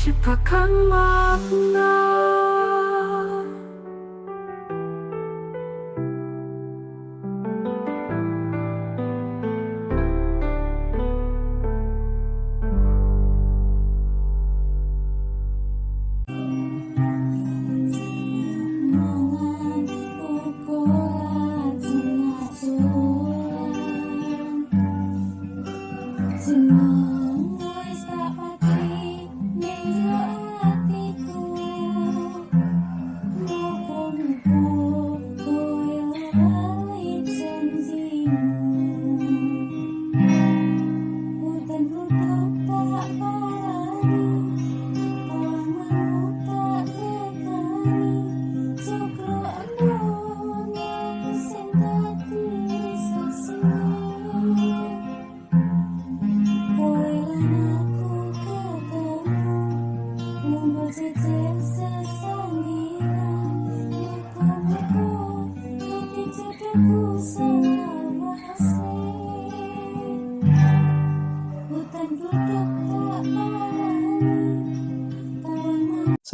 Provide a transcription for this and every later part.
menciptakan makna.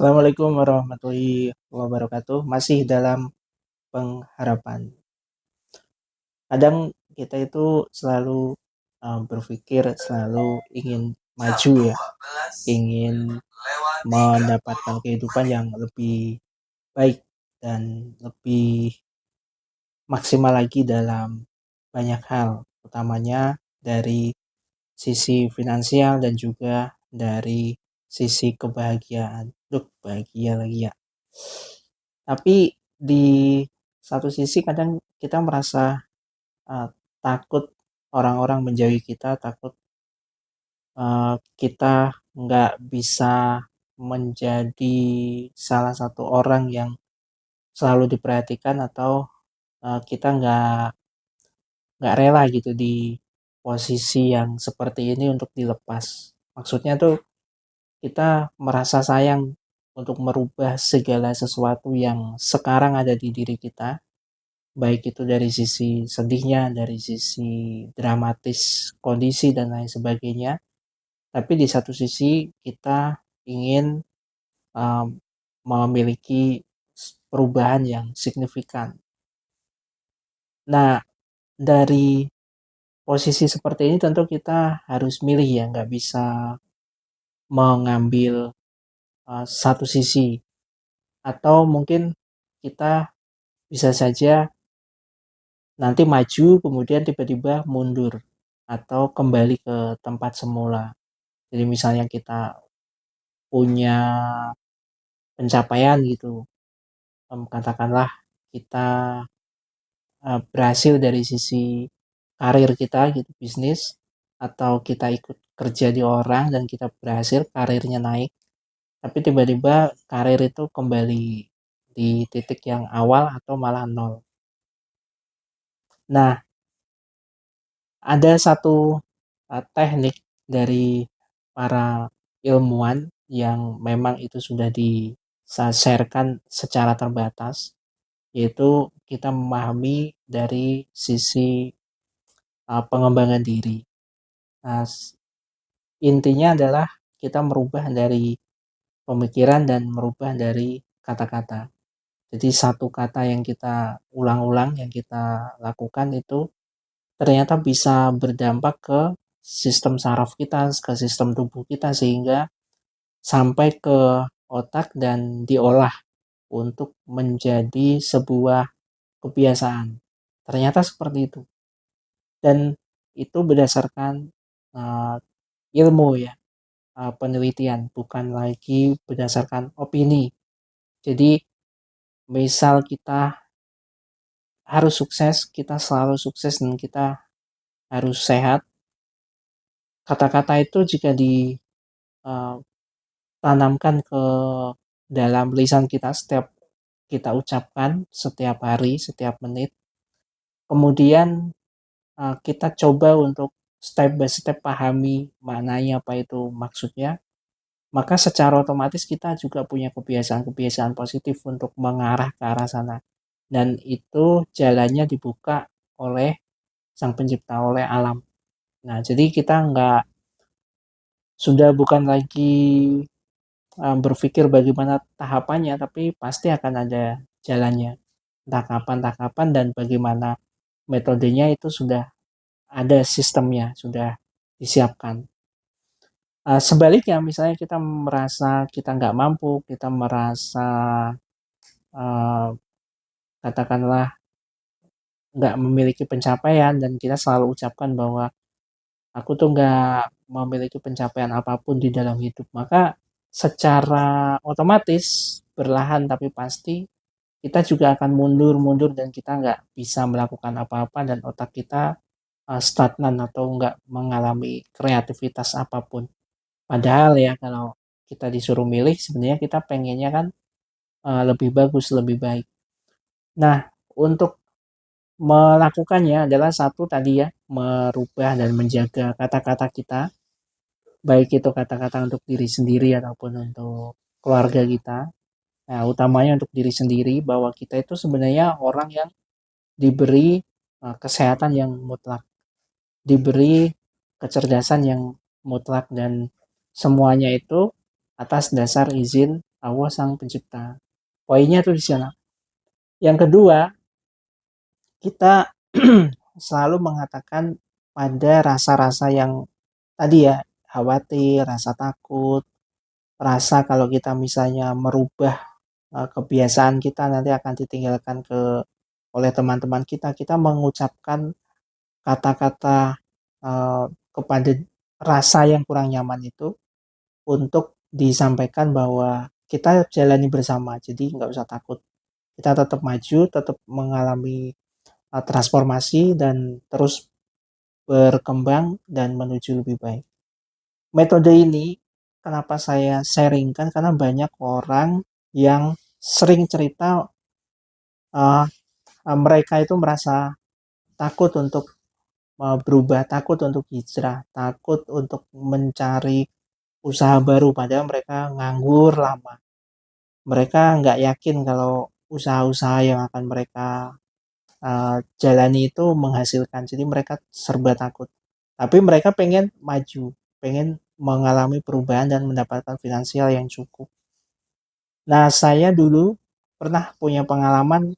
Assalamualaikum warahmatullahi wabarakatuh. Masih dalam pengharapan. Kadang kita itu selalu berpikir, selalu ingin maju ya, ingin mendapatkan kehidupan yang lebih baik dan lebih maksimal lagi dalam banyak hal, utamanya dari sisi finansial dan juga dari sisi kebahagiaan. Duh, bahagia lagi ya. Tapi di satu sisi kadang kita merasa takut orang-orang menjauhi kita, takut kita nggak bisa menjadi salah satu orang yang selalu diperhatikan, atau kita nggak rela gitu di posisi yang seperti ini untuk dilepas. Maksudnya tuh kita merasa sayang untuk merubah segala sesuatu yang sekarang ada di diri kita, baik itu dari sisi sedihnya, dari sisi dramatis kondisi dan lain sebagainya. Tapi di satu sisi kita ingin um, memiliki perubahan yang signifikan. Nah, dari posisi seperti ini tentu kita harus milih ya, nggak bisa mengambil satu sisi, atau mungkin kita bisa saja nanti maju kemudian tiba-tiba mundur atau kembali ke tempat semula. Jadi misalnya kita punya pencapaian gitu, katakanlah kita berhasil dari sisi karir kita gitu, bisnis, atau kita ikut kerja di orang dan kita berhasil, karirnya naik, tapi tiba-tiba karir itu kembali di titik yang awal atau malah nol. Nah, ada satu teknik dari para ilmuwan yang memang itu sudah di-sharekan secara terbatas, yaitu kita memahami dari sisi pengembangan diri. Nah, intinya adalah kita merubah dari pemikiran dan merubah dari kata-kata. Jadi satu kata yang kita ulang-ulang, yang kita lakukan itu ternyata bisa berdampak ke sistem saraf kita, ke sistem tubuh kita, sehingga sampai ke otak dan diolah untuk menjadi sebuah kebiasaan. Ternyata seperti itu. Dan itu berdasarkan uh, ilmu ya, penelitian, bukan lagi berdasarkan opini. Jadi misal kita harus sukses, kita selalu sukses, dan kita harus sehat. Kata-kata itu jika ditanamkan ke dalam lisan kita, setiap kita ucapkan, setiap hari, setiap menit, kemudian kita coba untuk step by step pahami maknanya, apa itu maksudnya, maka secara otomatis kita juga punya kebiasaan-kebiasaan positif untuk mengarah ke arah sana. Dan itu jalannya dibuka oleh Sang Pencipta, oleh alam. Nah, jadi kita sudah bukan lagi berpikir bagaimana tahapannya, tapi pasti akan ada jalannya. Entah kapan dan bagaimana metodenya itu sudah ada sistemnya, sudah disiapkan. Sebaliknya misalnya kita merasa kita nggak mampu, kita merasa uh, katakanlah nggak memiliki pencapaian dan kita selalu ucapkan bahwa aku tuh nggak memiliki pencapaian apapun di dalam hidup, maka secara otomatis perlahan tapi pasti kita juga akan mundur-mundur dan kita nggak bisa melakukan apa-apa dan otak kita stagnan atau nggak mengalami kreativitas apapun. Padahal ya kalau kita disuruh milih sebenarnya kita pengennya kan lebih bagus, lebih baik. Nah, untuk melakukannya adalah satu tadi ya, merubah dan menjaga kata-kata kita, baik itu kata-kata untuk diri sendiri ataupun untuk keluarga kita. Nah, utamanya untuk diri sendiri bahwa kita itu sebenarnya orang yang diberi kesehatan yang mutlak, diberi kecerdasan yang mutlak dan semuanya itu atas dasar izin Allah Sang Pencipta. Poinnya tuh di sana. Yang kedua, kita selalu mengatakan pada rasa-rasa yang tadi ya, khawatir, rasa takut, rasa kalau kita misalnya merubah kebiasaan kita nanti akan ditinggalkan oleh teman-teman kita. Kita mengucapkan kata-kata kepada rasa yang kurang nyaman itu untuk disampaikan bahwa kita jalani bersama, jadi nggak usah takut. Kita tetap maju, tetap mengalami transformasi dan terus berkembang dan menuju lebih baik. Metode ini kenapa saya sharingkan karena banyak orang yang sering cerita mereka itu merasa takut untuk berubah, takut untuk hijrah, takut untuk mencari usaha baru padahal mereka nganggur lama. Mereka nggak yakin kalau usaha-usaha yang akan mereka jalani itu menghasilkan. Jadi mereka serba takut. Tapi mereka pengen maju, pengen mengalami perubahan dan mendapatkan finansial yang cukup. Nah, saya dulu pernah punya pengalaman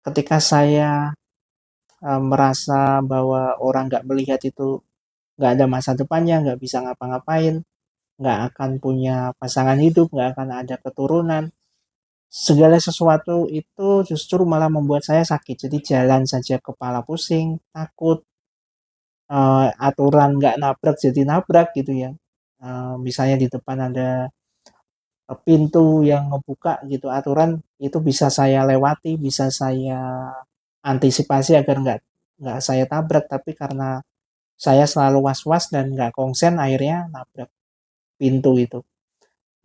ketika saya merasa bahwa orang nggak melihat itu nggak ada masa depannya, nggak bisa ngapa-ngapain, nggak akan punya pasangan hidup, nggak akan ada keturunan. Segala sesuatu itu justru malah membuat saya sakit. Jadi jalan saja kepala pusing, takut, aturan nggak nabrak jadi nabrak gitu ya. Misalnya di depan ada pintu yang ngebuka gitu, aturan itu bisa saya lewati, bisa saya antisipasi agar nggak saya tabrak, tapi karena saya selalu was-was dan nggak konsen akhirnya nabrak pintu itu.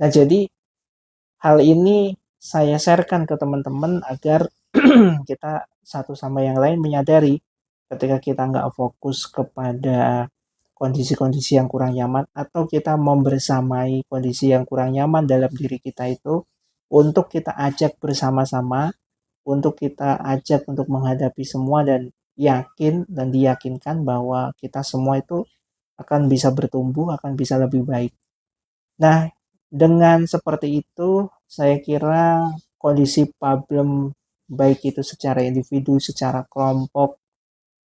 Nah, jadi hal ini saya sharekan ke teman-teman agar kita satu sama yang lain menyadari ketika kita nggak fokus kepada kondisi-kondisi yang kurang nyaman atau kita membersamai kondisi yang kurang nyaman dalam diri kita itu untuk kita ajak bersama-sama, untuk kita ajak untuk menghadapi semua dan yakin dan diyakinkan bahwa kita semua itu akan bisa bertumbuh, akan bisa lebih baik. Nah, dengan seperti itu, saya kira kondisi problem baik itu secara individu, secara kelompok,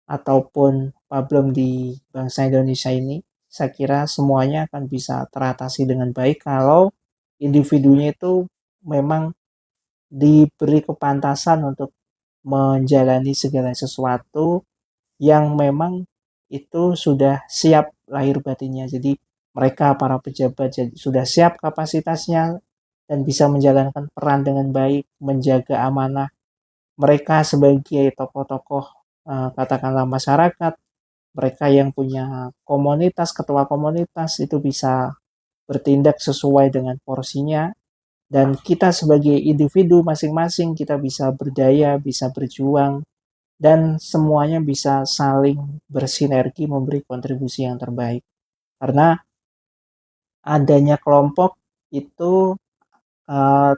ataupun problem di bangsa Indonesia ini, saya kira semuanya akan bisa teratasi dengan baik kalau individunya itu memang diberi kepantasan untuk menjalani segala sesuatu yang memang itu sudah siap lahir batinnya. Jadi mereka para pejabat sudah siap kapasitasnya dan bisa menjalankan peran dengan baik, menjaga amanah. Mereka sebagai tokoh-tokoh katakanlah masyarakat, mereka yang punya komunitas, ketua komunitas itu bisa bertindak sesuai dengan porsinya dan kita sebagai individu masing-masing kita bisa berdaya, bisa berjuang dan semuanya bisa saling bersinergi memberi kontribusi yang terbaik. Karena adanya kelompok itu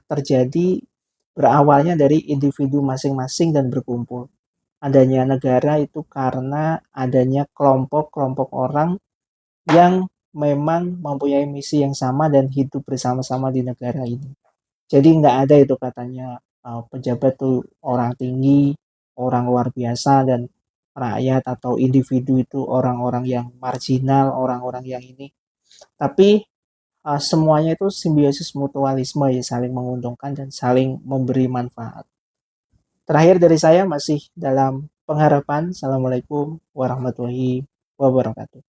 terjadi berawalnya dari individu masing-masing dan berkumpul. Adanya negara itu karena adanya kelompok-kelompok orang yang memang mempunyai misi yang sama dan hidup bersama-sama di negara ini. Jadi nggak ada itu katanya pejabat tuh orang tinggi, orang luar biasa, dan rakyat atau individu itu orang-orang yang marginal, orang-orang yang ini. Tapi semuanya itu simbiosis mutualisme ya, saling menguntungkan dan saling memberi manfaat. Terakhir dari saya masih dalam pengharapan. Assalamualaikum warahmatullahi wabarakatuh.